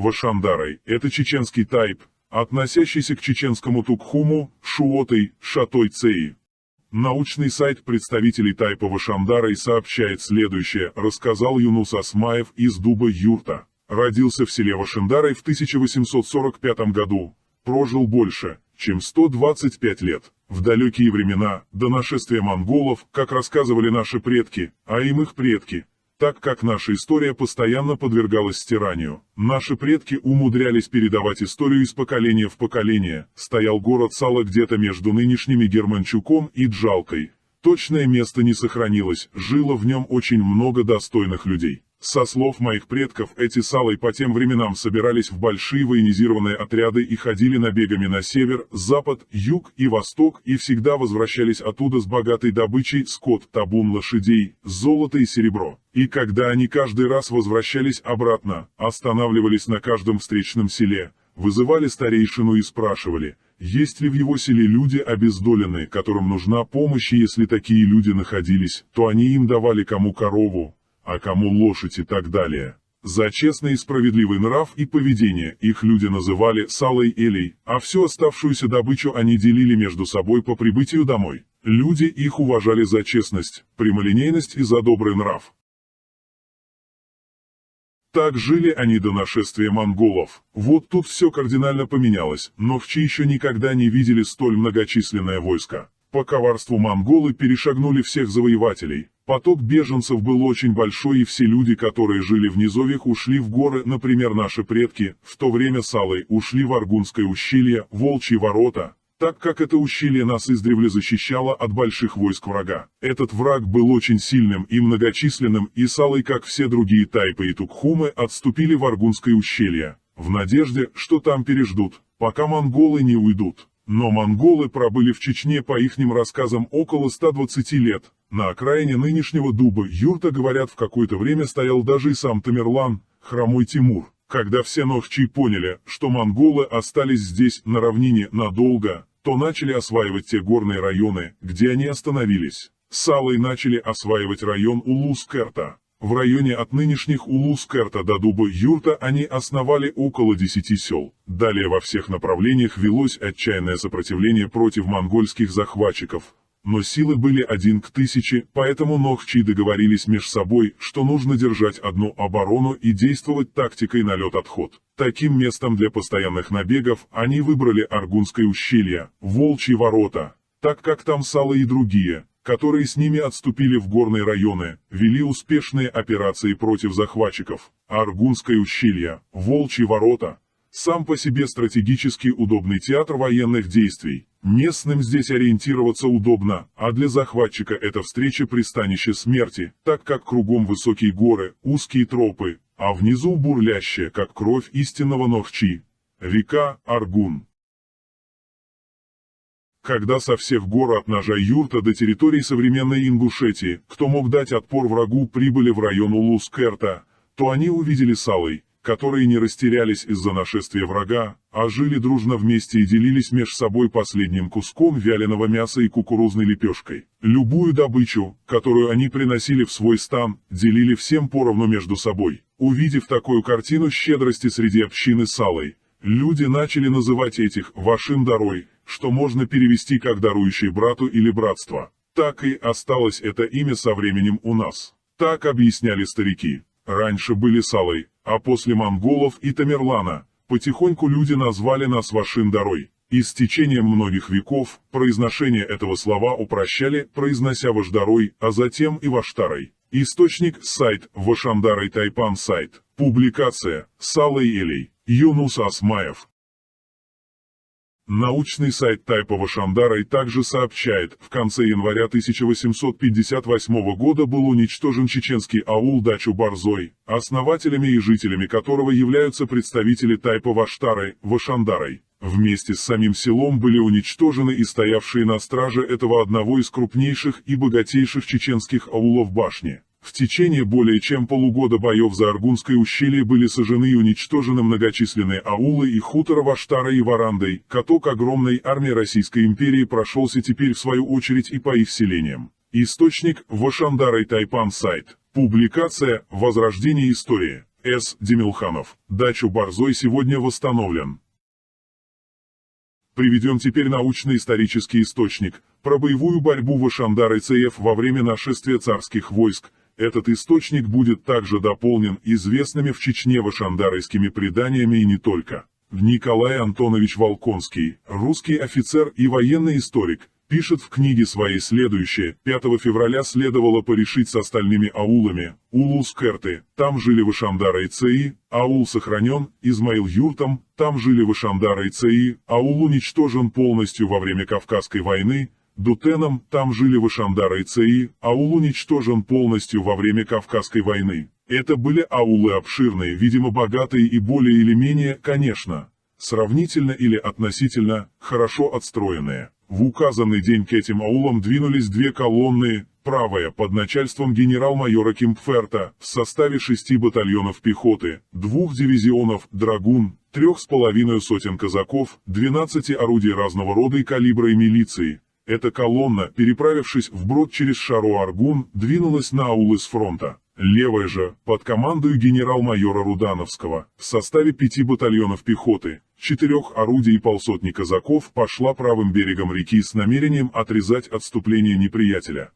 Вашандарой – это чеченский тайп, относящийся к чеченскому Тукхуму, Шуотой, Шатой-Цеи. Научный сайт представителей тайпа Вашандарой сообщает следующее, рассказал Юнус Асмаев из Дуба-Юрта. Родился в селе Вашандарой в 1845 году, прожил больше, чем 125 лет. В далекие времена, до нашествия монголов, как рассказывали наши предки, а им их предки, так как наша история постоянно подвергалась стиранию, наши предки умудрялись передавать историю из поколения в поколение, стоял город Сала где-то между нынешними Германчуком и Джалкой. Точное место не сохранилось, жило в нем очень много достойных людей. Со слов моих предков, эти Салы по тем временам собирались в большие военизированные отряды и ходили набегами на север, запад, юг и восток и всегда возвращались оттуда с богатой добычей: скот, табун лошадей, золото и серебро. И когда они каждый раз возвращались обратно, останавливались на каждом встречном селе, вызывали старейшину и спрашивали, есть ли в его селе люди обездоленные, которым нужна помощь, и если такие люди находились, то они им давали кому корову, а кому лошадь и так далее. За честный и справедливый нрав и поведение их люди называли Салой-Элей, а всю оставшуюся добычу они делили между собой по прибытию домой. Люди их уважали за честность, прямолинейность и за добрый нрав. Так жили они до нашествия монголов. Вот тут все кардинально поменялось, нохчи еще никогда не видели столь многочисленное войско. По коварству монголы перешагнули всех завоевателей. Поток беженцев был очень большой, и все люди, которые жили в низовьях, ушли в горы, например, наши предки, в то время Салы, ушли в Аргунское ущелье, Волчьи ворота, так как это ущелье нас издревле защищало от больших войск врага. Этот враг был очень сильным и многочисленным, и Салы, как все другие тайпы и Тукхумы, отступили в Аргунское ущелье, в надежде, что там переждут, пока монголы не уйдут. Но монголы пробыли в Чечне, по ихним рассказам, около 120 лет. На окраине нынешнего Дуба-Юрта, говорят, в какое-то время стоял даже и сам Тамерлан, хромой Тимур. Когда все нохчи поняли, что монголы остались здесь, на равнине, надолго, то начали осваивать те горные районы, где они остановились. Салы начали осваивать район Улус-Керта. В районе от нынешних Улус-Керта до Дуба-Юрта они основали около 10 сел. Далее во всех направлениях велось отчаянное сопротивление против монгольских захватчиков. Но силы были 1 к 1000, поэтому нохчи договорились между собой, что нужно держать одну оборону и действовать тактикой налет-отход. Таким местом для постоянных набегов они выбрали Аргунское ущелье, Волчьи ворота, так как там Салы и другие, которые с ними отступили в горные районы, вели успешные операции против захватчиков. Аргунское ущелье, Волчьи ворота – сам по себе стратегически удобный театр военных действий. Местным здесь ориентироваться удобно, а для захватчика это встреча-пристанище смерти, так как кругом высокие горы, узкие тропы, а внизу бурлящая, как кровь истинного нохчи, река Аргун. Когда со всех гор от ножа Юрта до территории современной Ингушетии, кто мог дать отпор врагу, прибыли в район Улус-Керта, то они увидели Салы, которые не растерялись из-за нашествия врага, а жили дружно вместе и делились между собой последним куском вяленого мяса и кукурузной лепешкой. Любую добычу, которую они приносили в свой стан, делили всем поровну между собой. Увидев такую картину щедрости среди общины Салой, люди начали называть этих «Вашиндарой», что можно перевести как «дарующий брату» или «братство». Так и осталось это имя со временем у нас. Так объясняли старики. Раньше были Салой, а после монголов и Тамерлана потихоньку люди назвали нас Вашиндарой. И с течением многих веков произношение этого слова упрощали, произнося Вашдарой, а затем и Ваштарой. Источник – сайт Вашандарой Тайпан сайт. Публикация Салой-Элей. Юнус Асмаев. Научный сайт тайпа Вашандарой также сообщает, в конце января 1858 года был уничтожен чеченский аул Дачу-Барзой, основателями и жителями которого являются представители тайпа Вашандарой. Вместе с самим селом были уничтожены и стоявшие на страже этого одного из крупнейших и богатейших чеченских аулов башни. В течение более чем полугода боев за Аргунское ущелье были сожжены и уничтожены многочисленные аулы и хутора Ваштара и Варандой. Каток огромной армии Российской империи прошелся теперь в свою очередь и по их селениям. Источник – Вашандарой Тайпан сайт. Публикация «Возрождение истории». С. Демилханов. Дачу Борзой сегодня восстановлен. Приведем теперь научно-исторический источник про боевую борьбу в Ишандар-ЦФ во время нашествия царских войск. Этот источник будет также дополнен известными в Чечне вашандарскими преданиями и не только. Николай Антонович Волконский, русский офицер и военный историк, пишет в книге своей следующее: 5 февраля следовало порешить с остальными аулами. Улус-Керты, там жили Вашандар-ЦИ, аул сохранен, Измаил-Юртом, там жили Вашандар-ЦИ, аул уничтожен полностью во время Кавказской войны. Дутеном, там жили Вашандар-ЦИ, аул уничтожен полностью во время Кавказской войны. Это были аулы обширные, видимо богатые и более или менее, конечно, сравнительно или относительно, хорошо отстроенные. В указанный день к этим аулам двинулись две колонны, правая под начальством генерал-майора Кимпферта в составе 6 батальонов пехоты, 2 дивизионов «Драгун», 3,5 сотен казаков, 12 орудий разного рода и калибра и милиции. Эта колонна, переправившись вброд через Шару-Аргун, двинулась на аулы с фронта. Левая же, под командой генерал-майора Рудановского, в составе 5 батальонов пехоты, 4 орудий и полсотни казаков, пошла правым берегом реки с намерением отрезать отступление неприятеля.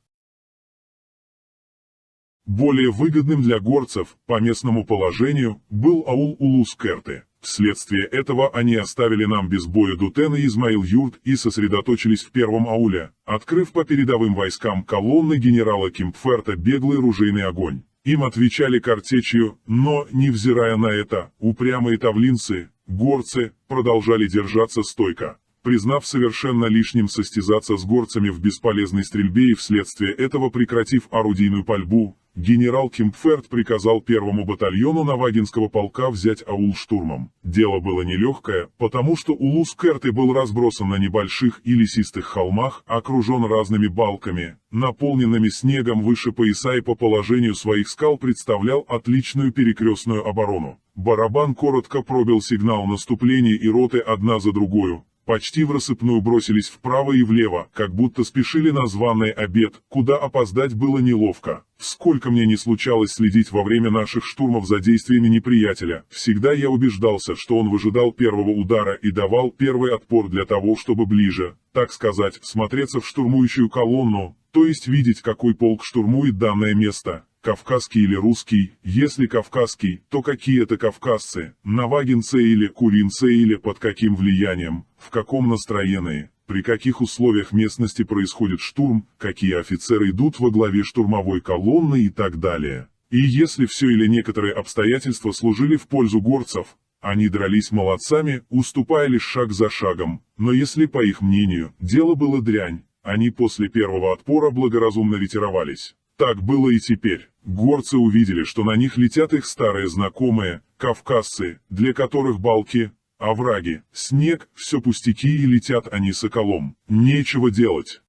Более выгодным для горцев, по местному положению, был аул Улус-Керты. Вследствие этого они оставили нам без боя Дутен и Измаил-Юрт и сосредоточились в первом ауле, открыв по передовым войскам колонны генерала Кимпферта беглый ружейный огонь. Им отвечали картечью, но, невзирая на это, упрямые тавлинцы, горцы, продолжали держаться стойко, признав совершенно лишним состязаться с горцами в бесполезной стрельбе и вследствие этого прекратив орудийную пальбу. Генерал Кимпферт приказал первому батальону Навагинского полка взять аул штурмом. Дело было нелегкое, потому что Улус-Керты был разбросан на небольших и лесистых холмах, окружен разными балками, наполненными снегом выше пояса, и по положению своих скал представлял отличную перекрестную оборону. Барабан коротко пробил сигнал наступления, и роты одна за другою почти в рассыпную бросились вправо и влево, как будто спешили на званый обед, куда опоздать было неловко. Сколько мне не случалось следить во время наших штурмов за действиями неприятеля, всегда я убеждался, что он выжидал первого удара и давал первый отпор для того, чтобы ближе, так сказать, смотреться в штурмующую колонну, то есть видеть, какой полк штурмует данное место. Кавказский или русский, если кавказский, то какие это кавказцы, навагинцы или куринцы, или под каким влиянием, в каком настроении, при каких условиях местности происходит штурм, какие офицеры идут во главе штурмовой колонны и так далее. И если все или некоторые обстоятельства служили в пользу горцев, они дрались молодцами, уступая лишь шаг за шагом, но если, по их мнению, дело было дрянь, они после первого отпора благоразумно ретировались. Так было и теперь. Горцы увидели, что на них летят их старые знакомые, кавказцы, для которых балки, овраги, снег, все пустяки, и летят они соколом. Нечего делать.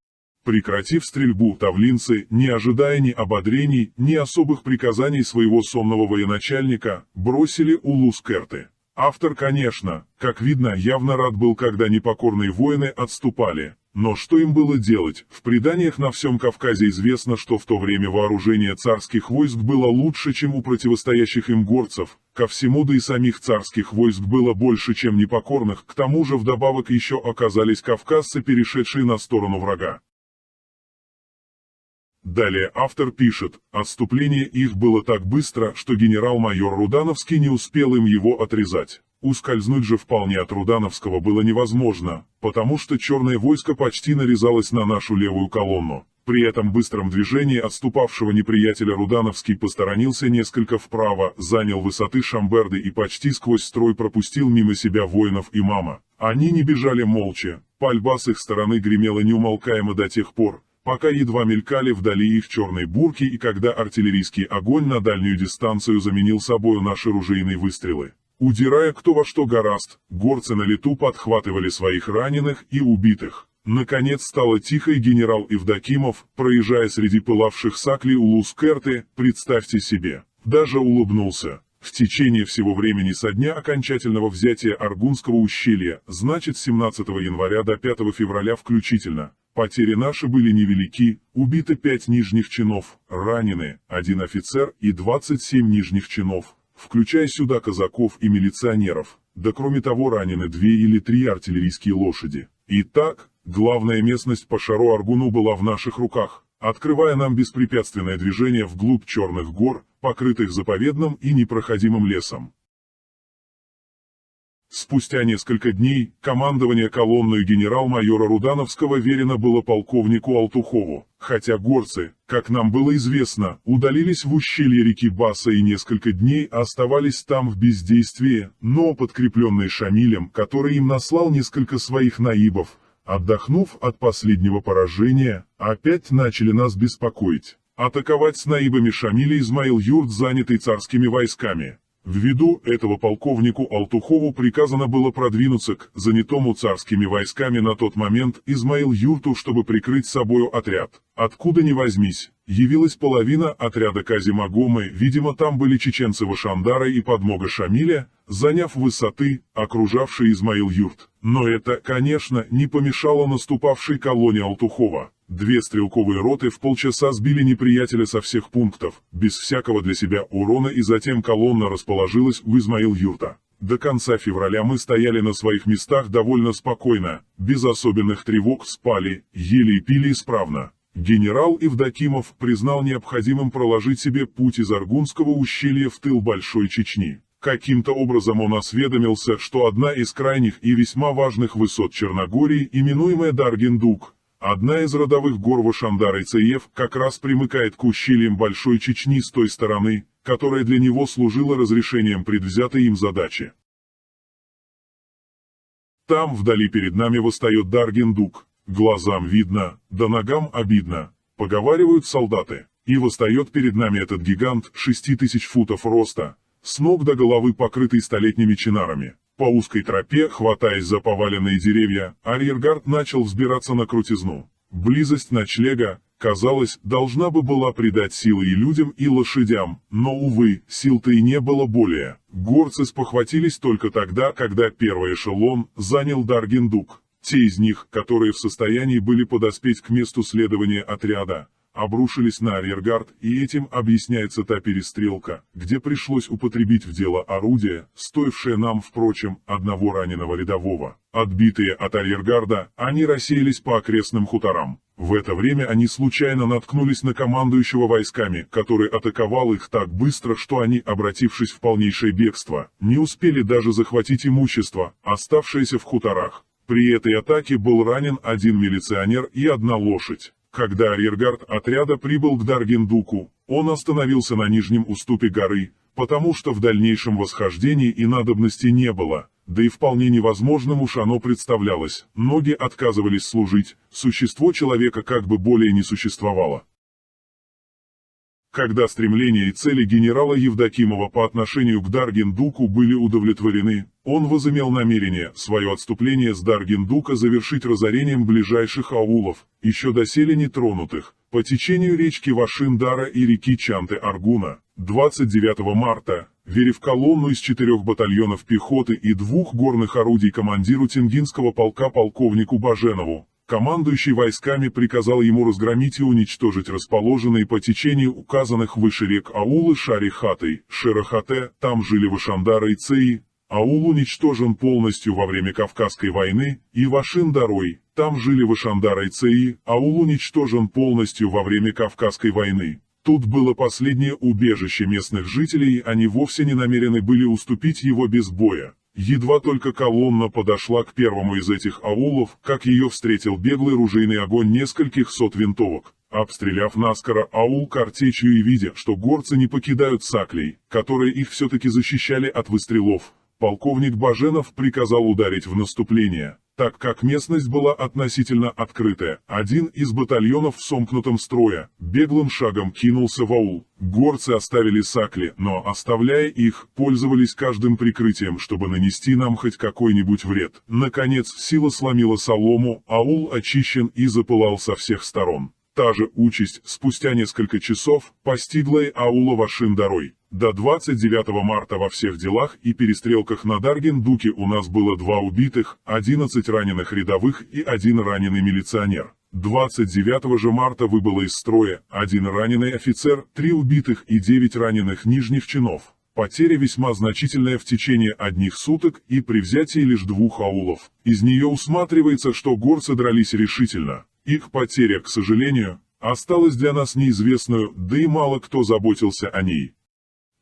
Прекратив стрельбу, тавлинцы, не ожидая ни ободрений, ни особых приказаний своего сонного военачальника, бросили Улус-Керты. Автор, конечно, как видно, явно рад был, когда непокорные воины отступали. Но что им было делать? В преданиях на всем Кавказе известно, что в то время вооружение царских войск было лучше, чем у противостоящих им горцев. Ко всему, да и самих царских войск было больше, чем непокорных. К тому же вдобавок еще оказались кавказцы, перешедшие на сторону врага. Далее автор пишет: отступление их было так быстро, что генерал-майор Рудановский не успел им его отрезать. Ускользнуть же вполне от Рудановского было невозможно, потому что черное войско почти нарезалось на нашу левую колонну. При этом быстром движении отступавшего неприятеля Рудановский посторонился несколько вправо, занял высоты Шамберды и почти сквозь строй пропустил мимо себя воинов имама. Они не бежали молча, пальба с их стороны гремела неумолкаемо до тех пор, пока едва мелькали вдали их черные бурки, и когда артиллерийский огонь на дальнюю дистанцию заменил собою наши ружейные выстрелы. Удирая кто во что горазд, горцы на лету подхватывали своих раненых и убитых. Наконец стало тихо, и генерал Евдокимов, проезжая среди пылавших саклей Улус-Керты, представьте себе, даже улыбнулся. В течение всего времени со дня окончательного взятия Аргунского ущелья, значит 17 января до 5 февраля включительно, потери наши были невелики, убито 5 нижних чинов, ранены 1 офицер и 27 нижних чинов. включая сюда казаков и милиционеров. Да кроме того ранены 2 или 3 артиллерийские лошади. Итак, главная местность по Шару-Аргуну была в наших руках, открывая нам беспрепятственное движение вглубь Черных гор, покрытых заповедным и непроходимым лесом. Спустя несколько дней командование колонной генерал-майора Рудановского верено было полковнику Алтухову, хотя горцы, как нам было известно, удалились в ущелье реки Баса и несколько дней оставались там в бездействии, но подкрепленные Шамилем, который им наслал несколько своих наибов, отдохнув от последнего поражения, опять начали нас беспокоить. Атаковать с наибами Шамиля Измаил-Юрт, занятый царскими войсками. Ввиду этого полковнику Алтухову приказано было продвинуться к занятому царскими войсками на тот момент Измаил-Юрту, чтобы прикрыть собою отряд. Откуда ни возьмись, явилась половина отряда Казимагомы, видимо там были чеченцы Вашандара и подмога Шамиля, заняв высоты, окружавшие Измаил-Юрт. Но это, конечно, не помешало наступавшей колонне Алтухова. 2 стрелковые роты в полчаса сбили неприятеля со всех пунктов, без всякого для себя урона, и затем колонна расположилась у Измаил-Юрта. До конца февраля мы стояли на своих местах довольно спокойно, без особенных тревог, спали, ели и пили исправно. Генерал Евдокимов признал необходимым проложить себе путь из Аргунского ущелья в тыл Большой Чечни. Каким-то образом он осведомился, что одна из крайних и весьма важных высот Черногории, именуемая Даргиндук, одна из родовых гор Вашандара и Цеев, как раз примыкает к ущельям Большой Чечни с той стороны, которая для него служила разрешением предвзятой им задачи. Там вдали перед нами восстает Даргиндук, глазам видно, да ногам обидно, поговаривают солдаты, и восстает перед нами этот гигант 6000 футов роста, с ног до головы покрытый столетними чинарами. По узкой тропе, хватаясь за поваленные деревья, арьергард начал взбираться на крутизну. Близость ночлега, казалось, должна бы была придать силы и людям, и лошадям, но, увы, сил-то и не было более. Горцы спохватились только тогда, когда первый эшелон занял Даргиндук. Те из них, которые в состоянии были подоспеть к месту следования отряда, обрушились на арьергард, и этим объясняется та перестрелка, где пришлось употребить в дело орудие, стоившее нам, впрочем, одного раненого рядового. Отбитые от арьергарда, они рассеялись по окрестным хуторам. В это время они случайно наткнулись на командующего войсками, который атаковал их так быстро, что они, обратившись в полнейшее бегство, не успели даже захватить имущество, оставшееся в хуторах. При этой атаке был ранен 1 милиционер и 1 лошадь. Когда арьергард отряда прибыл к Даргиндуку, он остановился на нижнем уступе горы, потому что в дальнейшем восхождении и надобности не было, да и вполне невозможным уж оно представлялось, ноги отказывались служить, существо человека как бы более не существовало. Когда стремления и цели генерала Евдокимова по отношению к Даргиндуку были удовлетворены, он возымел намерение свое отступление с Даргиндука завершить разорением ближайших аулов, еще доселе нетронутых, по течению речки Вашиндара и реки Чанты-Аргуна. 29 марта, верив колонну из 4 батальонов пехоты и 2 горных орудий командиру Тенгинского полка полковнику Баженову, командующий войсками приказал ему разгромить и уничтожить расположенные по течению указанных выше рек аулы Шари-Хатой, Шерохате, там жили Вашандара и Цеи. Аул уничтожен полностью во время Кавказской войны, и Вашиндарой, там жили Вашандара и Цеи, аул уничтожен полностью во время Кавказской войны. Тут было последнее убежище местных жителей, и они вовсе не намерены были уступить его без боя. Едва только колонна подошла к первому из этих аулов, как ее встретил беглый ружейный огонь нескольких сот винтовок. Обстреляв наскоро аул картечью и видя, что горцы не покидают саклей, которые их все-таки защищали от выстрелов, полковник Баженов приказал ударить в наступление. Так как местность была относительно открытая, один из батальонов в сомкнутом строе беглым шагом кинулся в аул. Горцы оставили сакли, но, оставляя их, пользовались каждым прикрытием, чтобы нанести нам хоть какой-нибудь вред. Наконец, сила сломила солому, аул очищен и запылал со всех сторон. Та же участь спустя несколько часов постигла и аула Вашиндарой. До 29 марта во всех делах и перестрелках на Даргиндуке у нас было 2 убитых, 11 раненых рядовых и 1 раненый милиционер. 29 же марта выбыло из строя 1 раненый офицер, 3 убитых и 9 раненых нижних чинов. Потеря весьма значительная в течение одних суток и при взятии лишь 2 аулов. Из нее усматривается, что горцы дрались решительно. Их потеря, к сожалению, осталась для нас неизвестную, да и мало кто заботился о ней.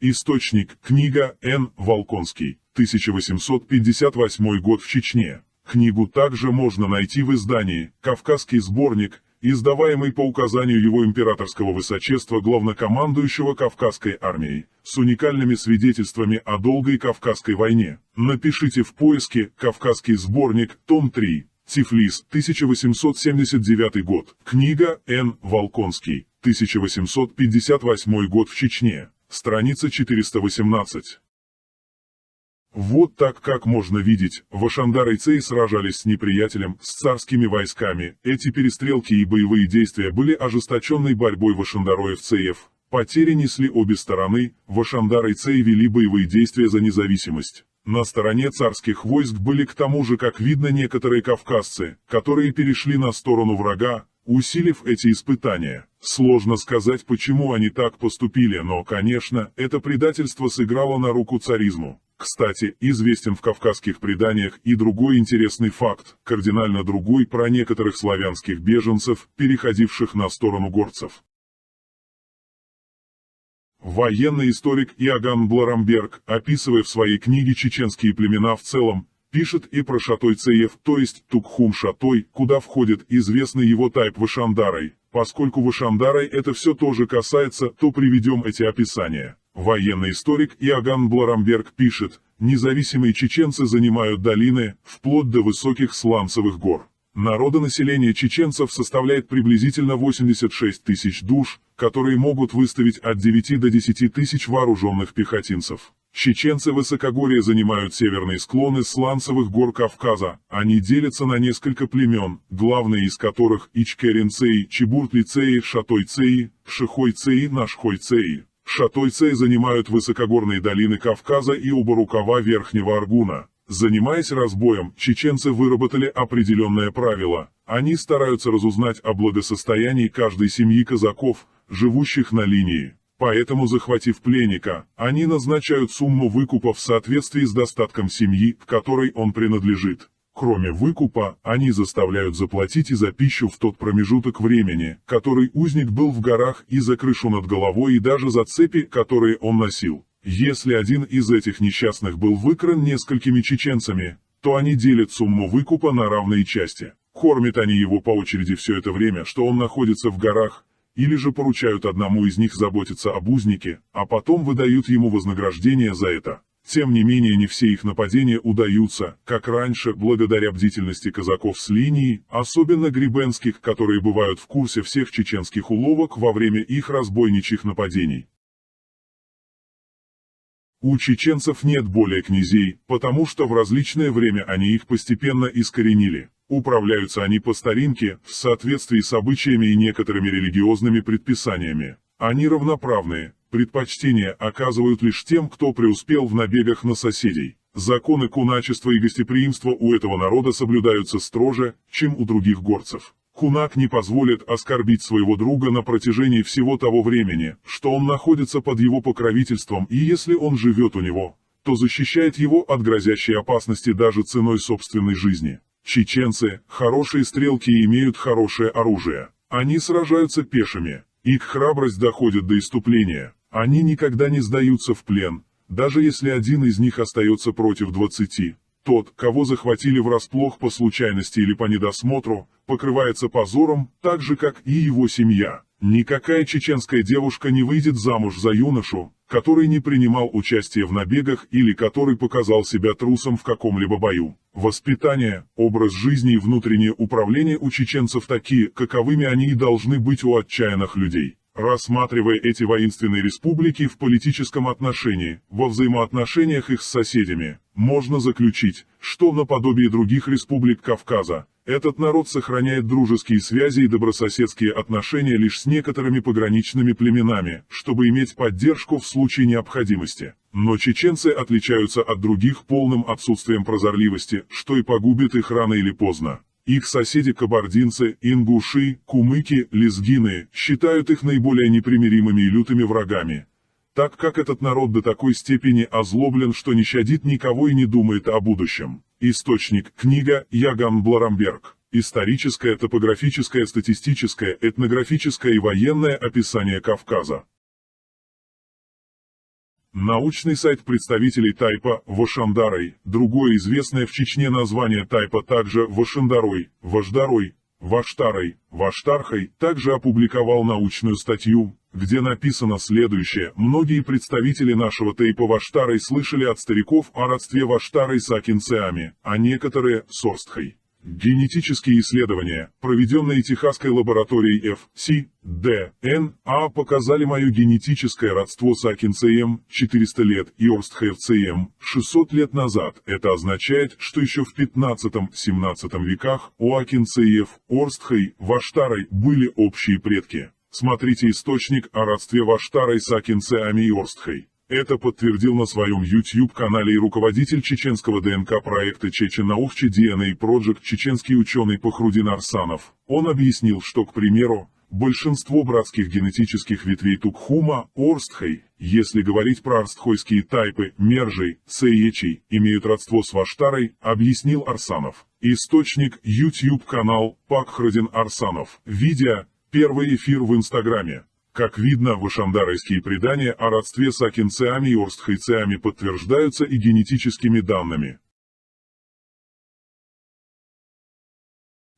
Источник. Книга Н. Волконский. 1858 год в Чечне. Книгу также можно найти в издании «Кавказский сборник», издаваемый по указанию его императорского высочества главнокомандующего Кавказской армией, с уникальными свидетельствами о долгой Кавказской войне. Напишите в поиске «Кавказский сборник», том 3, Тифлис, 1879 год. Книга Н. Волконский, 1858 год в Чечне, страница 418. Вот так, как можно видеть, Вашандар-Айцей сражались с неприятелем, с царскими войсками. Эти перестрелки и боевые действия были ожесточенной борьбой Вашандароев-Цеев. Потери несли обе стороны, Вашандар-Айцей вели боевые действия за независимость. На стороне царских войск были к тому же, как видно, некоторые кавказцы, которые перешли на сторону врага, усилив эти испытания. Сложно сказать, почему они так поступили, но, конечно, это предательство сыграло на руку царизму. Кстати, известен в кавказских преданиях и другой интересный факт, кардинально другой, про некоторых славянских беженцев, переходивших на сторону горцев. Военный историк Иоганн Бларамберг, описывая в своей книге чеченские племена в целом, пишет и про Шатой-Цеев, то есть Тукхум-Шатой, куда входит известный его тайп Вашандарой. Поскольку Вашандарой это все тоже касается, то приведем эти описания. Военный историк Иоганн Бларамберг пишет: независимые чеченцы занимают долины, вплоть до высоких сланцевых гор. Народонаселение чеченцев составляет приблизительно 86 тысяч душ, которые могут выставить от 9 до 10 тысяч вооруженных пехотинцев. Чеченцы высокогорья занимают северные склоны сланцевых гор Кавказа. Они делятся на несколько племен, главные из которых Ичкерин-Цеи, Чебуртли-Цеи, Шатой-Цеи, Шихой-Цеи, Нашхой-Цеи. Шатой-Цеи занимают высокогорные долины Кавказа и оба рукава Верхнего Аргуна. Занимаясь разбоем, чеченцы выработали определенное правило. Они стараются разузнать о благосостоянии каждой семьи казаков, живущих на линии. Поэтому, захватив пленника, они назначают сумму выкупа в соответствии с достатком семьи, к которой он принадлежит. Кроме выкупа, они заставляют заплатить и за пищу в тот промежуток времени, который узник был в горах, и за крышу над головой, и даже за цепи, которые он носил. Если один из этих несчастных был выкран несколькими чеченцами, то они делят сумму выкупа на равные части. Кормят они его по очереди все это время, что он находится в горах, или же поручают одному из них заботиться об узнике, а потом выдают ему вознаграждение за это. Тем не менее, не все их нападения удаются, как раньше, благодаря бдительности казаков с линии, особенно гребенских, которые бывают в курсе всех чеченских уловок во время их разбойничьих нападений. У чеченцев нет более князей, потому что в различное время они их постепенно искоренили. Управляются они по старинке, в соответствии с обычаями и некоторыми религиозными предписаниями. Они равноправные, предпочтение оказывают лишь тем, кто преуспел в набегах на соседей. Законы куначества и гостеприимства у этого народа соблюдаются строже, чем у других горцев. Кунак не позволит оскорбить своего друга на протяжении всего того времени, что он находится под его покровительством, и если он живет у него, то защищает его от грозящей опасности даже ценой собственной жизни. Чеченцы – хорошие стрелки и имеют хорошее оружие. Они сражаются пешими. Их храбрость доходит до исступления. Они никогда не сдаются в плен, даже если один из них остается против 20. Тот, кого захватили врасплох по случайности или по недосмотру, покрывается позором, так же как и его семья. Никакая чеченская девушка не выйдет замуж за юношу, который не принимал участие в набегах или который показал себя трусом в каком-либо бою. Воспитание, образ жизни и внутреннее управление у чеченцев такие, каковыми они и должны быть у отчаянных людей. Рассматривая эти воинственные республики в политическом отношении, во взаимоотношениях их с соседями, можно заключить, что наподобие других республик Кавказа, этот народ сохраняет дружеские связи и добрососедские отношения лишь с некоторыми пограничными племенами, чтобы иметь поддержку в случае необходимости. Но чеченцы отличаются от других полным отсутствием прозорливости, что и погубит их рано или поздно. Их соседи кабардинцы, ингуши, кумыки, лезгины считают их наиболее непримиримыми и лютыми врагами. так как этот народ до такой степени озлоблен, что не щадит никого и не думает о будущем. Источник: книга Яган Бларамберг. Историческое, топографическое, статистическое, этнографическое и военное описание Кавказа. Научный сайт представителей тайпа Вашандарой. Другое известное в Чечне название тайпа также Вашандарой, Вашдарой, Ваштарой, Ваштархой также опубликовал научную статью, где написано следующее: многие представители нашего тайпа Ваштарой слышали от стариков о родстве Ваштарой с Акинцеами, а некоторые с Орстхой. Генетические исследования, проведенные Техасской лабораторией FCDNA, показали мое генетическое родство с Акинцеем 400 лет и Орстхой 600 лет назад. Это означает, что еще в 15-17 веках у Акинцеев, Орстхой, Ваштарой были общие предки. Смотрите источник о родстве Ваштарой с Акинцеами и Орстхой. Это подтвердил на своем YouTube-канале и руководитель чеченского ДНК-проекта Чечен-Наухче DNA Project чеченский ученый Пахрудин Арсанов. Он объяснил, что, к примеру, большинство братских генетических ветвей Тукхума, Орстхой, если говорить про орстхойские тайпы, Мержей, Цеечей, имеют родство с Ваштарой, объяснил Арсанов. Источник: YouTube-канал Пахрудин Арсанов. Видео: первый эфир в Инстаграме. Как видно, вашандарайские предания о родстве с Акинцеами и Орстхойцеами подтверждаются и генетическими данными.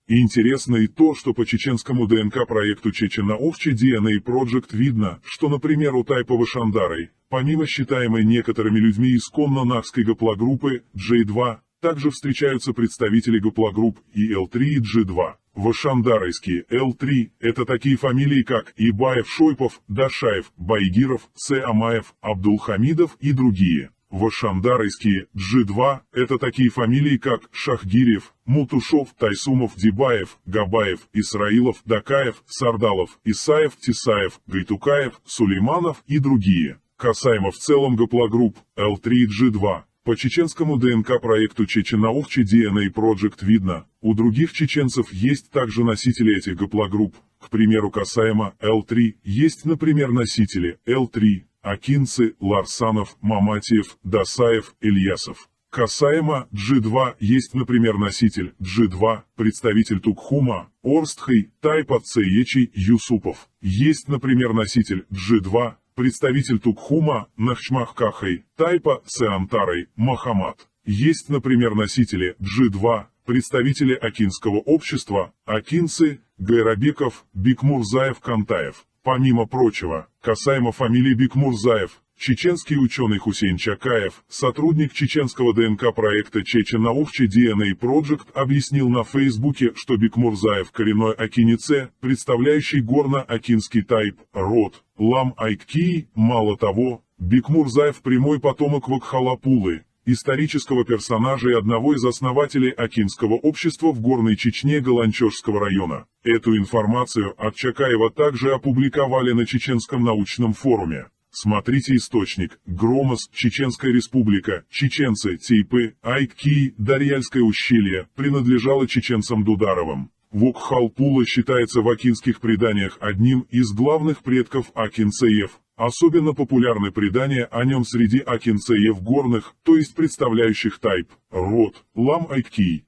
Интересно и то, что по чеченскому ДНК-проекту Чечен-Наухче DNA Project видно, что, например, у тайпа Вашандарой, помимо считаемой некоторыми людьми исконно нахской гаплогруппы J2, также встречаются представители гаплогрупп и L3 и G2. Вашандарайские L3 – это такие фамилии, как Ибаев-Шойпов, Дашаев, Байгиров, Амаев, Абдулхамидов и другие. Вашандарайские G2 – это такие фамилии, как Шахгирев, Мутушов, Тайсумов, Дибаев, Габаев, Исраилов, Дакаев, Сардалов, Исаев, Тисаев, Гайтукаев, Сулейманов и другие. Касаемо в целом гаплогрупп L3 и G2. По чеченскому ДНК-проекту Чечен-Наухче DNA Project видно, у других чеченцев есть также носители этих гаплогрупп. К примеру, касаемо L3 есть, например, носители L3, Акинцы, Ларсанов, Маматиев, Дасаев, Ильясов. Касаемо G2 есть, например, носитель G2, представитель Тукхума, Орстхой, тайпа Цеечей, Юсупов. Есть, например, носитель G2, представитель Тукхума, Нахчмахкахой, тайпа Сеантарой, Махамад. Есть, например, носители G2, представители Акинского общества, Акинцы, Гайрабеков, Бикмурзаев, Кантаев. Помимо прочего, касаемо фамилии Бикмурзаев, чеченский ученый Хусейн Чакаев, сотрудник чеченского ДНК-проекта Чечен-Наухче DNA Project, объяснил на Фейсбуке, что Бикмурзаев коренной Акинице, представляющий горно-акинский тайп, род Лам-Айккии. Мало того, Бикмурзаев прямой потомок Вакхалапулы, исторического персонажа и одного из основателей Акинского общества в Горной Чечне Галанчожского района. Эту информацию от Чакаева также опубликовали на Чеченском научном форуме. Смотрите источник: Громос, Чеченская республика, чеченцы, Тейпы, Айккии, Дарьяльское ущелье, принадлежало чеченцам Дударовым. Вокхалпула считается в акинских преданиях одним из главных предков акинцеев. Особенно популярны предания о нем среди акинцеев горных, то есть представляющих тайп, род Лам-Айккии.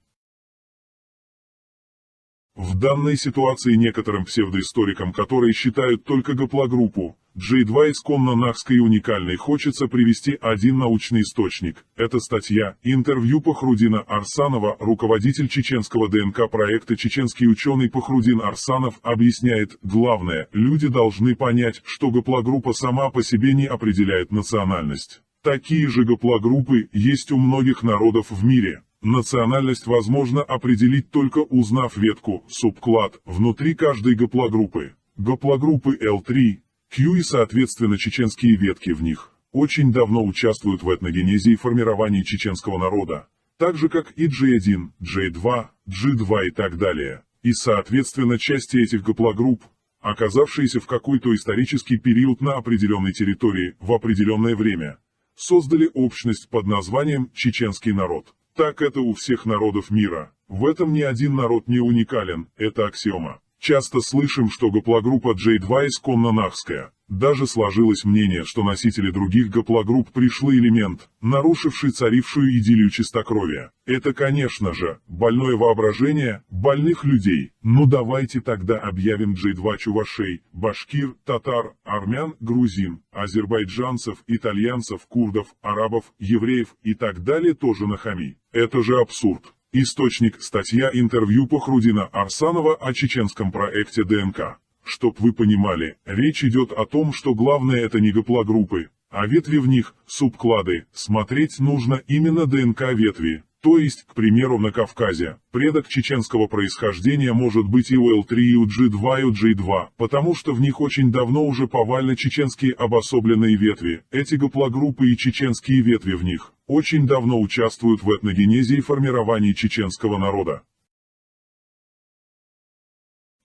В данной ситуации некоторым псевдоисторикам, которые считают только гаплогруппу J2 исконно нахской и уникальной, хочется привести один научный источник. Это статья, интервью Пахрудина Арсанова, руководитель чеченского ДНК-проекта чеченский ученый Пахрудин Арсанов объясняет: главное, люди должны понять, что гаплогруппа сама по себе не определяет национальность. Такие же гаплогруппы есть у многих народов в мире. Национальность возможно определить только узнав ветку, субклад, внутри каждой гаплогруппы. Гаплогруппы L3, Q и соответственно чеченские ветки в них очень давно участвуют в этногенезе и формировании чеченского народа, так же как и J1, J2, G2 и так далее. И соответственно части этих гаплогрупп, оказавшиеся в какой-то исторический период на определенной территории в определенное время, создали общность под названием чеченский народ. Так это у всех народов мира. В этом ни один народ не уникален, это аксиома. Часто слышим, что гаплогруппа J2 исконно нахская. Даже сложилось мнение, что носители других гаплогрупп пришлый элемент, нарушивший царившую идиллию чистокровия. Это, конечно же, больное воображение больных людей. Ну давайте тогда объявим J2 чувашей, башкир, татар, армян, грузин, азербайджанцев, итальянцев, курдов, арабов, евреев и так далее тоже нахами. Это же абсурд. Источник – статья интервью Пахрудина Арсанова о чеченском проекте ДНК. Чтоб вы понимали, речь идет о том, что главное это не гаплогруппы, а ветви в них, субклады. Смотреть нужно именно ДНК-ветви. То есть, к примеру, на Кавказе, предок чеченского происхождения может быть и у L3, и у G2, и у J2, потому что в них очень давно уже повально чеченские обособленные ветви. Эти гаплогруппы и чеченские ветви в них очень давно участвуют в этногенезе и формировании чеченского народа.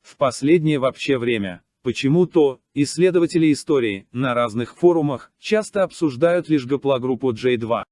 В последнее вообще время, почему-то, исследователи истории, на разных форумах, часто обсуждают лишь гаплогруппу J2.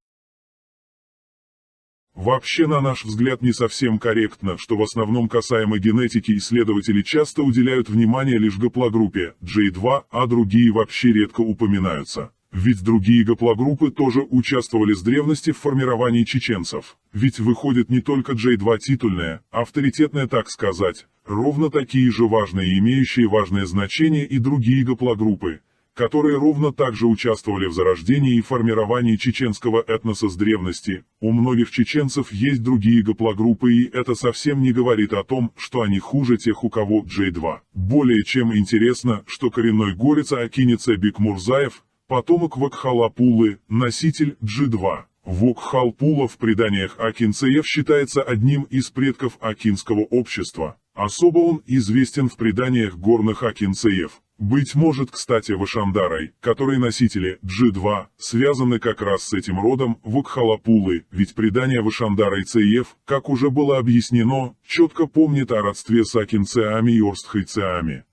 Вообще, на наш взгляд, не совсем корректно, что в основном касаемо генетики исследователи часто уделяют внимание лишь гаплогруппе J2, а другие вообще редко упоминаются. Ведь другие гаплогруппы тоже участвовали с древности в формировании чеченцев. Ведь выходит не только J2 титульная, авторитетная, так сказать, ровно такие же важные и имеющие важное значение и другие гаплогруппы, которые ровно так же участвовали в зарождении и формировании чеченского этноса с древности. У многих чеченцев есть другие гаплогруппы, и это совсем не говорит о том, что они хуже тех, у кого J2. Более чем интересно, что коренной горец Акиница Бекмурзаев, потомок Вакхалапулы, носитель G2. Вокхалпула в преданиях Акинцеев считается одним из предков Акинского общества. Особо он известен в преданиях горных Акинцеев. Быть может, кстати, Вашандарой, которые носители G2, связаны как раз с этим родом Вокхалапулы, ведь предание Вашандарой Цеев, как уже было объяснено, четко помнит о родстве с Акинцеами и Орстхайцеами.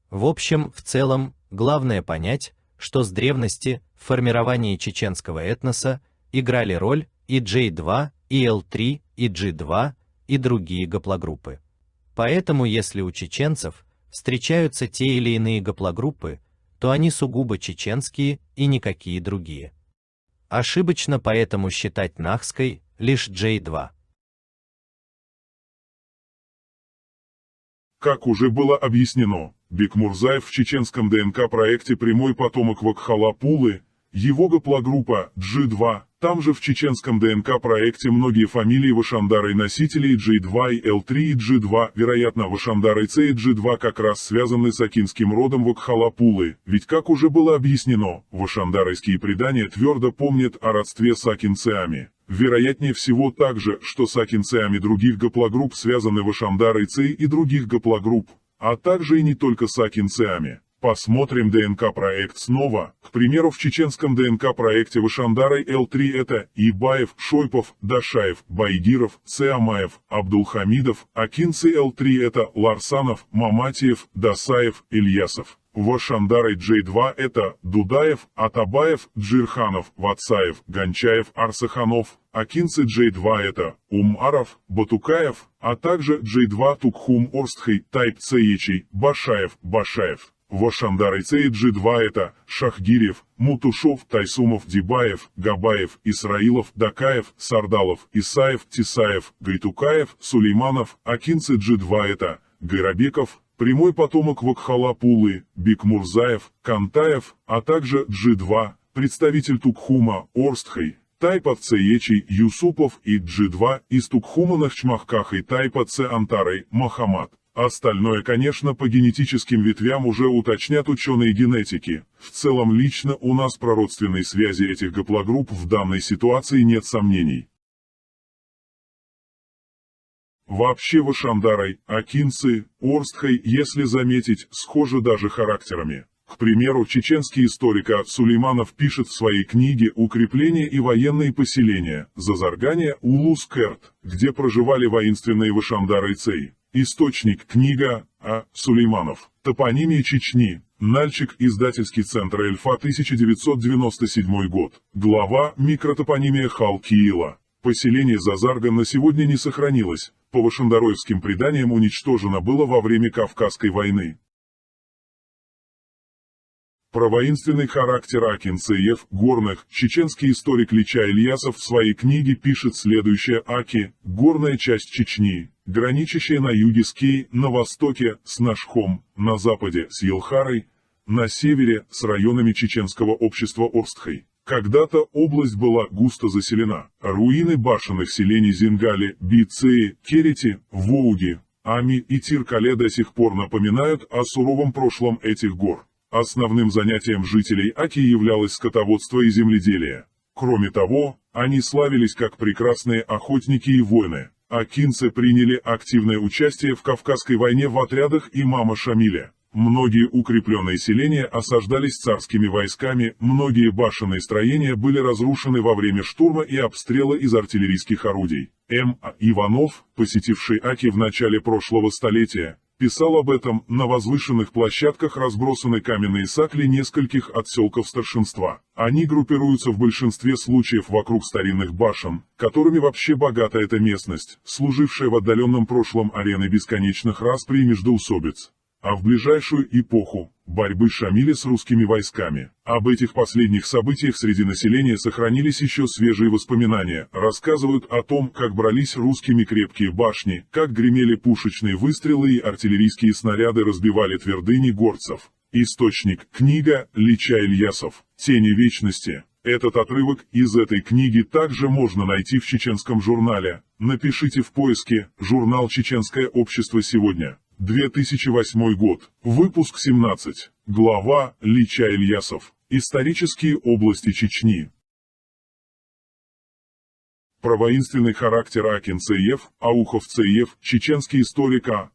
В общем, в целом, главное понять, что с древности в формировании чеченского этноса играли роль и J2, и L3, и G2, и другие гаплогруппы. Поэтому если у чеченцев встречаются те или иные гаплогруппы, то они сугубо чеченские и никакие другие. Ошибочно поэтому считать нахской лишь J2. Как уже было объяснено, Бекмурзаев в чеченском ДНК-проекте прямой потомок Вакхалапулы, его гаплогруппа G2, там же в чеченском ДНК-проекте многие фамилии Вашандарой носителей J2 и L3 и G2, вероятно, Вашандарой C и G2 как раз связаны с акинским родом Вакхалапулы, ведь как уже было объяснено, вашандарайские предания твердо помнят о родстве с акинцеами. Вероятнее всего также, что с акинцеами других гаплогрупп связаны Вашандарой C и других гаплогрупп, а также и не только с акинцеами. Посмотрим ДНК-проект снова. К примеру, в чеченском ДНК-проекте Вашандарой L3 это Ибаев, Шойпов, Дашаев, Байгиров, Цеамаев, Абдулхамидов, акинцы L3 это Ларсанов, Маматиев, Дасаев, Ильясов. Вашандарой J2 это Дудаев, Атабаев, Джирханов, Вацаев, Гончаев, Арсаханов. Акинцы J2 это Умаров, Батукаев, а также J2 Тукхум Орстхай, Тайп Цеечий, Башаев, Башаев. Вашандарой C и G2 это Шахгирев, Мутушов, Тайсумов, Дибаев, Габаев, Исраилов, Дакаев, Сардалов, Исаев, Тисаев, Гайтукаев, Сулейманов. Акинцы G2 это Гайрабеков, прямой потомок Вакхалапулы, Бекмурзаев, Кантаев, а также G2, представитель Тукхума, Орстхай, Тайпа Цеечий, Юсупов и G2 из Тукхума Нахчмахках и Тайпа Це Антарой, Махамад. Остальное, конечно, по генетическим ветвям уже уточнят ученые генетики. В целом лично у нас про родственные связи этих гаплогрупп в данной ситуации нет сомнений. Вообще Вашандарой, акинцы, Орстхай, если заметить, схожи даже характерами. К примеру, чеченский историк Сулейманов пишет в своей книге «Укрепления и военные поселения» Зазаргания Улус-Керт, где проживали воинственные Вашандары Цей. Источник книга А. Сулейманов. Топонимия Чечни. Нальчик. Издательский центр Эльфа. 1997 год. Глава «Микротопонимия Халкиила». Поселение Зазарга на сегодня не сохранилось, по вашандороевским преданиям уничтожено было во время Кавказской войны. Про воинственный характер Акинцеев, горных, чеченский историк Лича Ильясов в своей книге пишет следующее: Аки – горная часть Чечни, граничащая на юге с Кей, на востоке с Нашхом, на западе с Елхарой, на севере с районами чеченского общества Орстхой. Когда-то область была густо заселена. Руины башенных селений Зингали, Бицеи, Керети, Воуги, Ами и Тиркале до сих пор напоминают о суровом прошлом этих гор. Основным занятием жителей Аки являлось скотоводство и земледелие. Кроме того, они славились как прекрасные охотники и воины. Акинцы приняли активное участие в Кавказской войне в отрядах имама Шамиля. Многие укрепленные селения осаждались царскими войсками, многие башенные строения были разрушены во время штурма и обстрела из артиллерийских орудий. М.А. Иванов, посетивший Аки в начале прошлого столетия, писал об этом: на возвышенных площадках разбросаны каменные сакли нескольких отселков старшинства. Они группируются в большинстве случаев вокруг старинных башен, которыми вообще богата эта местность, служившая в отдаленном прошлом ареной бесконечных расприй и междоусобиц. А в ближайшую эпоху борьбы Шамиля с русскими войсками. Об этих последних событиях среди населения сохранились еще свежие воспоминания, рассказывают о том, как брались русскими крепкие башни, как гремели пушечные выстрелы и артиллерийские снаряды разбивали твердыни горцев. Источник: книга Лича Ильясов «Тени вечности». Этот отрывок из этой книги также можно найти в чеченском журнале. Напишите в поиске «Журнал Чеченское общество сегодня». 2008 год. Выпуск 17. Глава Лича Ильясов. Исторические области Чечни. Про воинственный характер Акинцеев, Ауховцеев, чеченский историк А.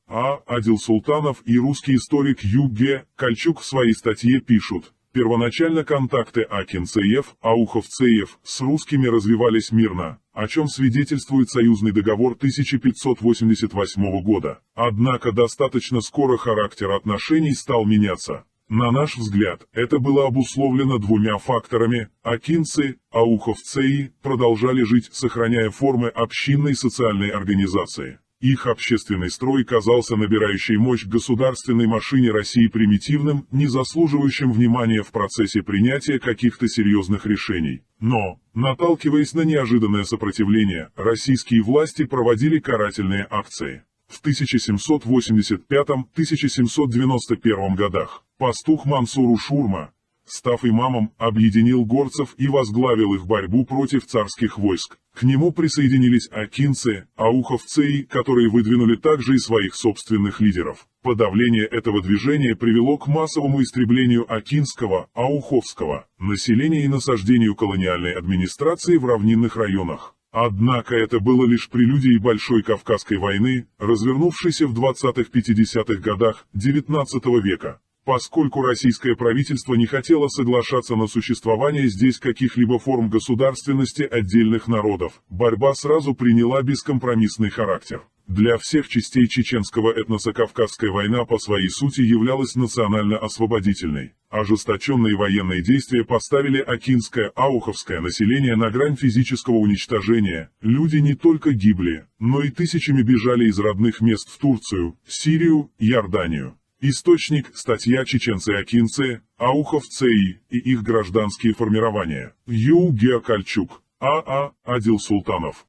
Адил Султанов и русский историк Ю.Г. Кольчук в своей статье пишут: первоначально контакты Акинцеев, Ауховцеев с русскими развивались мирно, о чем свидетельствует союзный договор 1588 года. Однако достаточно скоро характер отношений стал меняться. На наш взгляд, это было обусловлено двумя факторами. Акинцы, ауховцеи продолжали жить, сохраняя формы общинной социальной организации. Их общественный строй казался набирающей мощь государственной машине России примитивным, не заслуживающим внимания в процессе принятия каких-то серьезных решений. Но, наталкиваясь на неожиданное сопротивление, российские власти проводили карательные акции. В 1785-1791 годах пастух Мансур Шурма, став имамом, объединил горцев и возглавил их борьбу против царских войск. К нему присоединились акинцы, ауховцеи, которые выдвинули также и своих собственных лидеров. Подавление этого движения привело к массовому истреблению акинского, ауховского населения и насаждению колониальной администрации в равнинных районах. Однако это было лишь прелюдией Большой Кавказской войны, развернувшейся в 20-50-х годах XIX века. Поскольку российское правительство не хотело соглашаться на существование здесь каких-либо форм государственности отдельных народов, борьба сразу приняла бескомпромиссный характер. Для всех частей чеченского этноса Кавказская война по своей сути являлась национально-освободительной. Ожесточенные военные действия поставили акинское, ауховское население на грань физического уничтожения. Люди не только гибли, но и тысячами бежали из родных мест в Турцию, Сирию, Иорданию. Источник: статья «Чеченцы-акинцы, ауховцеи и их гражданские формирования». Ю.Г. Кольчук. А.А. Адил Султанов.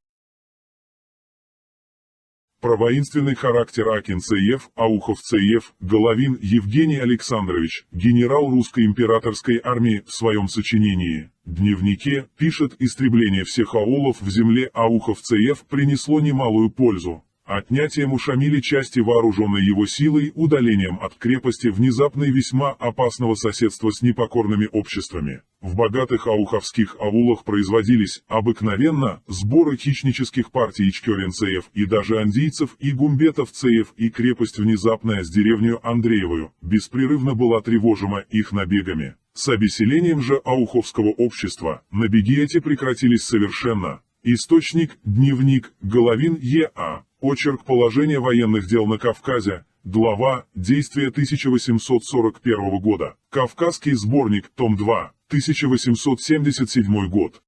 Про воинственный характер акинцеев, ауховцеев Головин Евгений Александрович, генерал русской императорской армии, в своем сочинении «Дневнике» пишет: истребление всех аулов в земле ауховцеев принесло немалую пользу. Отнятием у Шамиля части вооруженной его силой, удалением от крепости внезапно и весьма опасного соседства с непокорными обществами. В богатых ауховских аулах производились, обыкновенно, сборы хищнических партий ичкеренцеев и даже андийцев и гумбетовцеев, и крепость внезапная с деревню Андреевую беспрерывно была тревожима их набегами. С обеселением же ауховского общества набеги эти прекратились совершенно. Источник: дневник Головин Е.А. Очерк положения военных дел на Кавказе. Глава «Действия 1841 года». Кавказский сборник, том 2, 1877 год.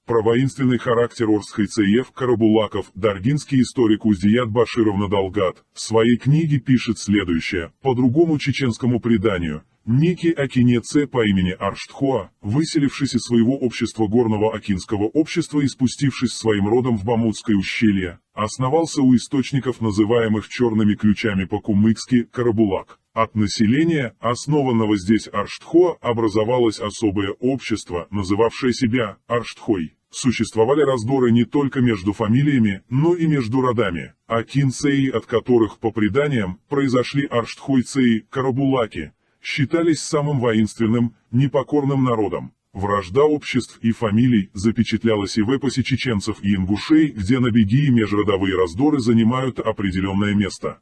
Про воинственный характер Орстхайцеев Карабулаков даргинский историк Уздият Башировна Далгат в своей книге пишет следующее: по другому чеченскому преданию, некий Акинеце по имени Арштхоа, выселившись из своего общества горного Акинского общества и спустившись своим родом в Бамутское ущелье, основался у источников, называемых черными ключами по-кумыкски Карабулак. От населения, основанного здесь Арштхоа, образовалось особое общество, называвшее себя Арштхой. Существовали раздоры не только между фамилиями, но и между родами. Акинцеи, от которых, по преданиям, произошли Арштхойцеи, Карабулаки, считались самым воинственным, непокорным народом. Вражда обществ и фамилий запечатлялась и в эпосе чеченцев и ингушей, где набеги и межродовые раздоры занимают определенное место.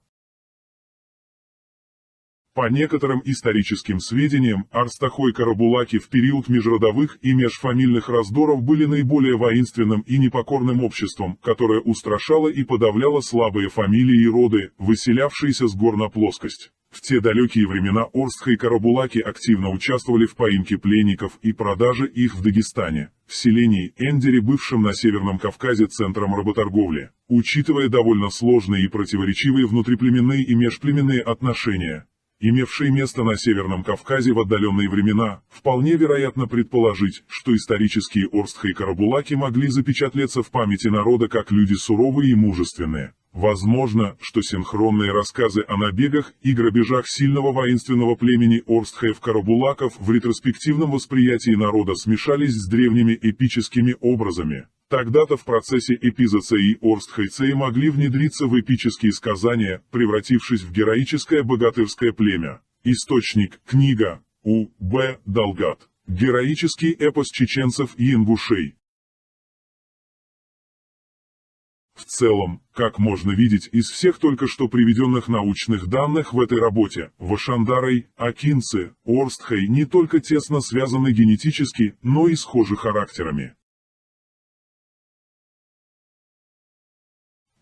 По некоторым историческим сведениям, Арстахой-Карабулаки в период межродовых и межфамильных раздоров были наиболее воинственным и непокорным обществом, которое устрашало и подавляло слабые фамилии и роды, выселявшиеся с гор на плоскость. В те далекие времена Орстхай-Карабулаки активно участвовали в поимке пленников и продаже их в Дагестане, в селении Эндере, бывшем на Северном Кавказе центром работорговли. Учитывая довольно сложные и противоречивые внутриплеменные и межплеменные отношения, имевшие место на Северном Кавказе в отдаленные времена, вполне вероятно предположить, что исторические Орстхай-Карабулаки могли запечатлеться в памяти народа как люди суровые и мужественные. Возможно, что синхронные рассказы о набегах и грабежах сильного воинственного племени Орстхаев-Карабулаков в ретроспективном восприятии народа смешались с древними эпическими образами. Тогда-то в процессе эпизоцеи Орстхайцеи могли внедриться в эпические сказания, превратившись в героическое богатырское племя. Источник, книга, У. Б. Далгат. Героический эпос чеченцев и ингушей. В целом, как можно видеть из всех только что приведенных научных данных в этой работе, Вашандарой, акинцы, Орстхай не только тесно связаны генетически, но и схожи характерами.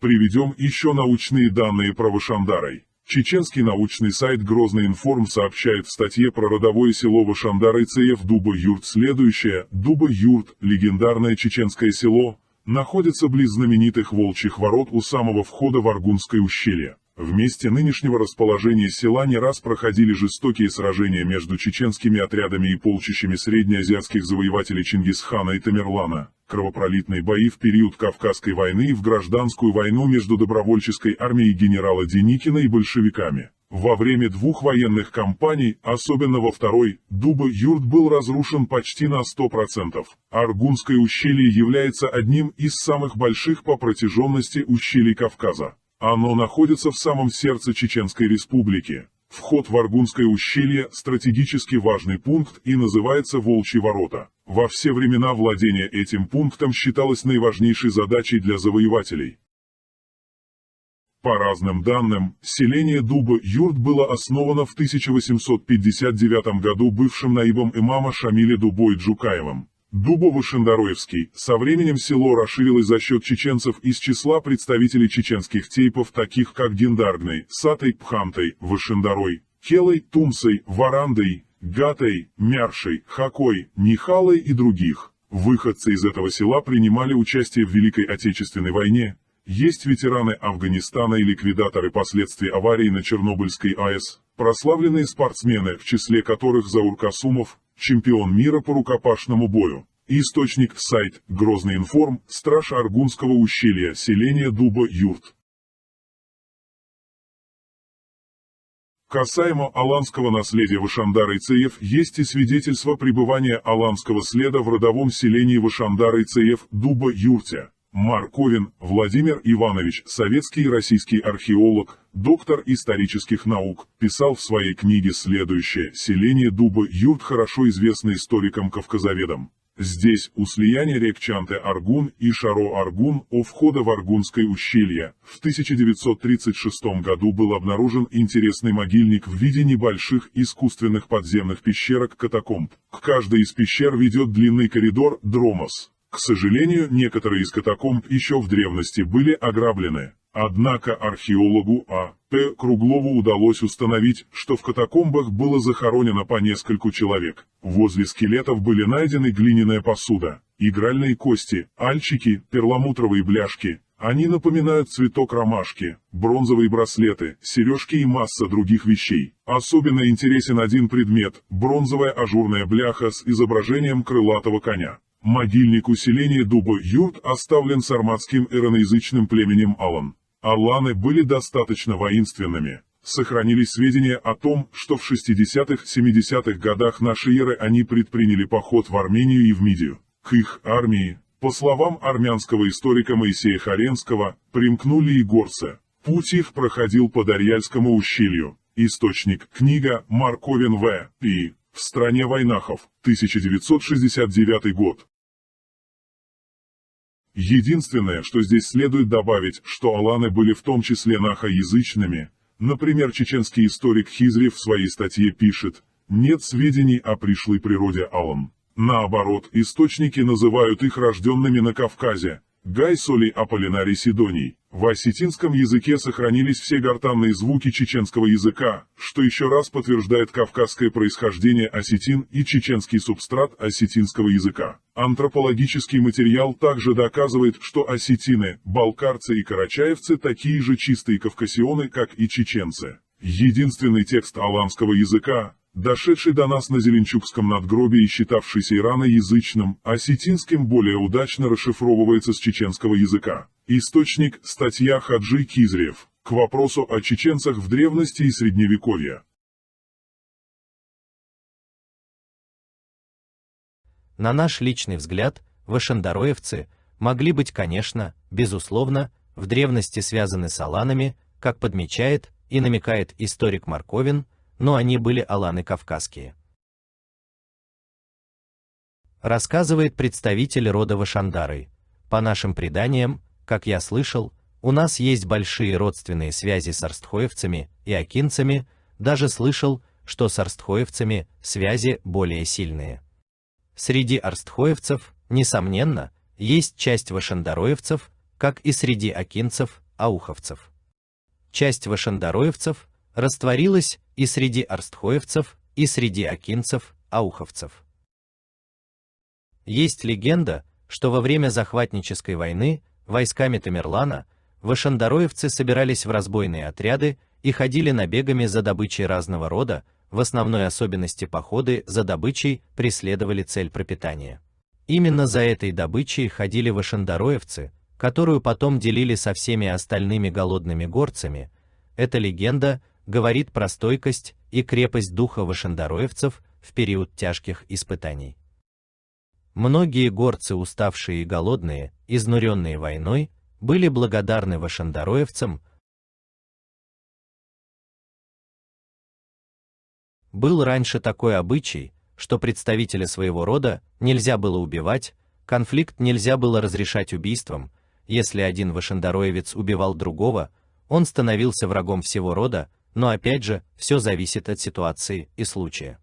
Приведем еще научные данные про Вашандарой. Чеченский научный сайт Грозный Информ сообщает в статье про родовое село Вашандарайцеев Дуба-Юрт следующее: Дуба-Юрт, легендарное чеченское село, находится близ знаменитых Волчьих ворот у самого входа в Аргунское ущелье. В месте нынешнего расположения села не раз проходили жестокие сражения между чеченскими отрядами и полчищами среднеазиатских завоевателей Чингисхана и Тамерлана, кровопролитные бои в период Кавказской войны и в гражданскую войну между добровольческой армией генерала Деникина и большевиками. Во время двух военных кампаний, особенно во второй, Дуба-Юрт был разрушен почти на 100%. Аргунское ущелье является одним из самых больших по протяженности ущелий Кавказа. Оно находится в самом сердце Чеченской Республики. Вход в Аргунское ущелье – стратегически важный пункт и называется Волчьи ворота. Во все времена владение этим пунктом считалось наиважнейшей задачей для завоевателей. По разным данным, селение Дуба-Юрт было основано в 1859 году бывшим наибом имама Шамиля Дубой-Джукаевым. Дубово-Шендароевский. Со временем село расширилось за счет чеченцев из числа представителей чеченских тейпов, таких как Гиндаргной, Сатой, Пхамтой, Вашендарой, Келой, Тумсой, Варандой, Гатой, Мяршей, Хакой, Нихалой и других. Выходцы из этого села принимали участие в Великой Отечественной войне. Есть ветераны Афганистана и ликвидаторы последствий аварии на Чернобыльской АЭС, прославленные спортсмены, в числе которых Заур Касумов, чемпион мира по рукопашному бою. Источник, сайт, Грозный Информ, страж Аргунского ущелья, селение Дуба-Юрт. Касаемо аланского наследия Вашандарайцеев, есть и свидетельство пребывания аланского следа в родовом селении Вашандарайцеев, Дуба-Юрте. Марковин Владимир Иванович, советский и российский археолог, доктор исторических наук, писал в своей книге следующее: селение Дуба-Юрт хорошо известно историкам-кавказоведам. Здесь, у слияния рек Чанте-Аргун и Шаро-Аргун, у входа в Аргунское ущелье, в 1936 году был обнаружен интересный могильник в виде небольших искусственных подземных пещерок-катакомб. К каждой из пещер ведет длинный коридор, дромос. К сожалению, некоторые из катакомб еще в древности были ограблены. Однако археологу А. П. Круглову удалось установить, что в катакомбах было захоронено по нескольку человек. Возле скелетов были найдены глиняная посуда, Игральные кости, альчики, перламутровые бляшки. Они напоминают цветок ромашки, бронзовые браслеты, сережки и масса других вещей. Особенно интересен один предмет – бронзовая ажурная бляха с изображением крылатого коня. Могильник усиления дуба Юрт оставлен сарматским ироноязычным племенем Алан. Аланы были достаточно воинственными. Сохранились сведения о том, что в 60-70-х годах нашей эры они предприняли поход в Армению и в Мидию. К их армии, по словам армянского историка Моисея Харенского, примкнули и горцы. Путь их проходил по Дарьяльскому ущелью. Источник – книга Марковин В. И. В стране войнахов, 1969 год. Единственное, что здесь следует добавить, что аланы были в том числе нахоязычными. Например, чеченский историк Хизрев в своей статье пишет: «Нет сведений о пришлой природе алан». Наоборот, источники называют их рожденными на Кавказе. Гай Соли Аполлинарий Сидоний. В осетинском языке сохранились все гортанные звуки чеченского языка, что еще раз подтверждает кавказское происхождение осетин и чеченский субстрат осетинского языка. Антропологический материал также доказывает, что осетины, балкарцы и карачаевцы такие же чистые кавказионы, как и чеченцы. Единственный текст аланского языка, дошедший до нас на Зеленчукском надгробии и считавшийся ираноязычным, осетинским более удачно расшифровывается с чеченского языка. Источник – статья Хаджи Кизрев. К вопросу о чеченцах в древности и средневековье. На наш личный взгляд, вашандароевцы могли быть, конечно, безусловно, в древности связаны с аланами, как подмечает и намекает историк Марковин, но они были аланы кавказские. Рассказывает представитель рода Вашандары: по нашим преданиям, как я слышал, у нас есть большие родственные связи с арстхоевцами и акинцами, даже слышал, что с арстхоевцами связи более сильные. Среди арстхоевцев, несомненно, есть часть вашандароевцев, как и среди акинцев, ауховцев. Часть вашандароевцев растворилась и среди арстхоевцев, и среди акинцев, ауховцев. Есть легенда, что во время захватнической войны войсками Тамерлана вашандароевцы собирались в разбойные отряды и ходили набегами за добычей разного рода, в основной особенности походы за добычей преследовали цель пропитания. Именно за этой добычей ходили вашандароевцы, которую потом делили со всеми остальными голодными горцами. Эта легенда говорит про стойкость и крепость духа вашандароевцев в период тяжких испытаний. Многие горцы, уставшие и голодные, изнуренные войной, были благодарны вашандароевцам. Был раньше такой обычай, что представителя своего рода нельзя было убивать, конфликт нельзя было разрешать убийством. Если один вашандароевец убивал другого, он становился врагом всего рода, но опять же, все зависит от ситуации и случая.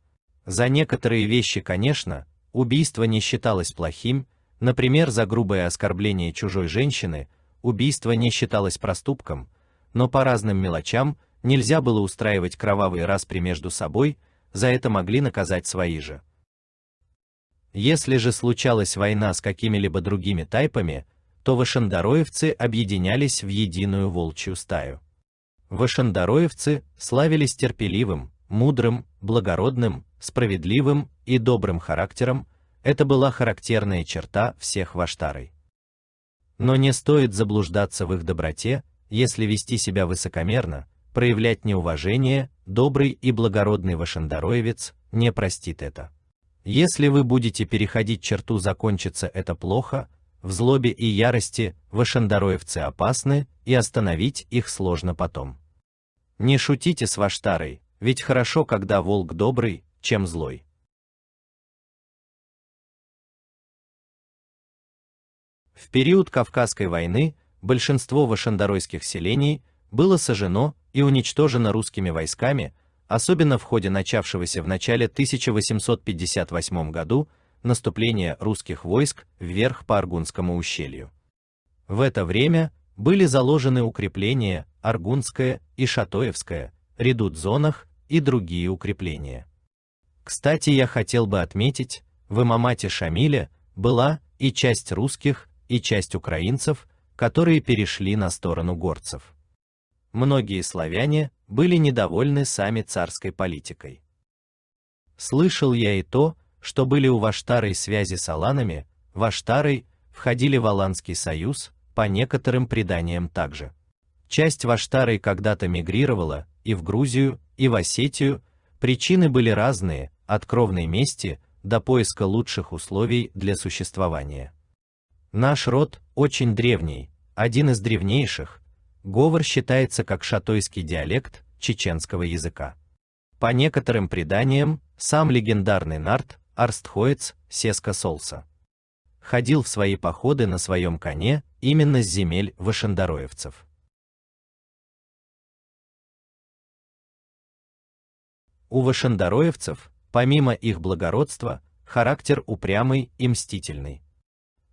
За некоторые вещи, конечно, убийство не считалось плохим, например, за грубое оскорбление чужой женщины, убийство не считалось проступком, но по разным мелочам нельзя было устраивать кровавые распри между собой, за это могли наказать свои же. Если же случалась война с какими-либо другими тайпами, то вашандароевцы объединялись в единую волчью стаю. Вашандароевцы славились терпеливым, мудрым, благородным, справедливым и добрым характером, это была характерная черта всех ваштарой. Но не стоит заблуждаться в их доброте, если вести себя высокомерно, проявлять неуважение, добрый и благородный вашандароевец не простит это. Если вы будете переходить черту, закончится это плохо, в злобе и ярости вашандароевцы опасны, и остановить их сложно потом. Не шутите с ваштарой, ведь хорошо, когда волк добрый, чем злой. В период Кавказской войны большинство вашандаройских селений было сожжено и уничтожено русскими войсками, особенно в ходе начавшегося в начале 1858 году наступления русских войск вверх по Аргунскому ущелью. В это время были заложены укрепления Аргунское и Шатоевское, редут-зонах и другие укрепления. Кстати, я хотел бы отметить, в имамате Шамиля была и часть русских, и часть украинцев, которые перешли на сторону горцев. Многие славяне были недовольны сами царской политикой. Слышал я и то, что были у Ваштарой связи с аланами, Ваштарой входили в Аланский союз, по некоторым преданиям также. Часть Ваштарой когда-то мигрировала и в Грузию, и в Осетию, причины были разные, от кровной мести до поиска лучших условий для существования. Наш род очень древний, один из древнейших, говор считается как шатойский диалект чеченского языка. По некоторым преданиям, сам легендарный нарт Арстхоец Сеска Солса ходил в свои походы на своем коне именно с земель вашендароевцев. У вашендароевцев, помимо их благородства, характер упрямый и мстительный.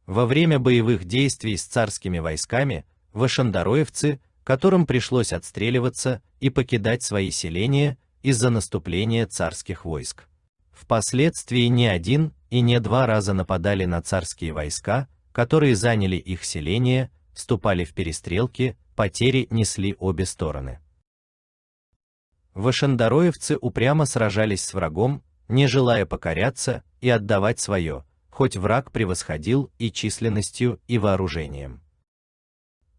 Во время боевых действий с царскими войсками, вашендароевцы, которым пришлось отстреливаться и покидать свои селения из-за наступления царских войск, впоследствии не один и не два раза нападали на царские войска, которые заняли их селения, вступали в перестрелки, потери несли обе стороны. Вашендароевцы упрямо сражались с врагом, не желая покоряться и отдавать свое, хоть враг превосходил и численностью, и вооружением.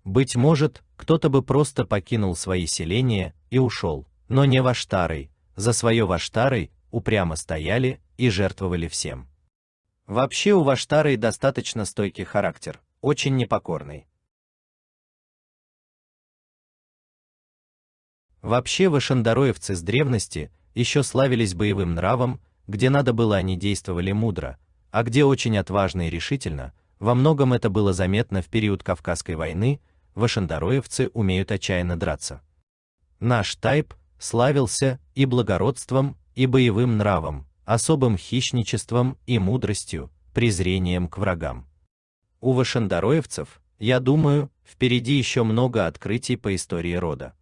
Быть может, кто-то бы просто покинул свои селения и ушел, но не Ваштарой, за свое Ваштарой упрямо стояли и жертвовали всем. Вообще у Ваштарой достаточно стойкий характер, очень непокорный. Вообще вашендароевцы с древности еще славились боевым нравом, где надо было они действовали мудро, а где очень отважно и решительно, во многом это было заметно в период Кавказской войны, вашендароевцы умеют отчаянно драться. Наш тайп славился и благородством, и боевым нравом, особым хищничеством и мудростью, презрением к врагам. У вашендароевцев, я думаю, впереди еще много открытий по истории рода.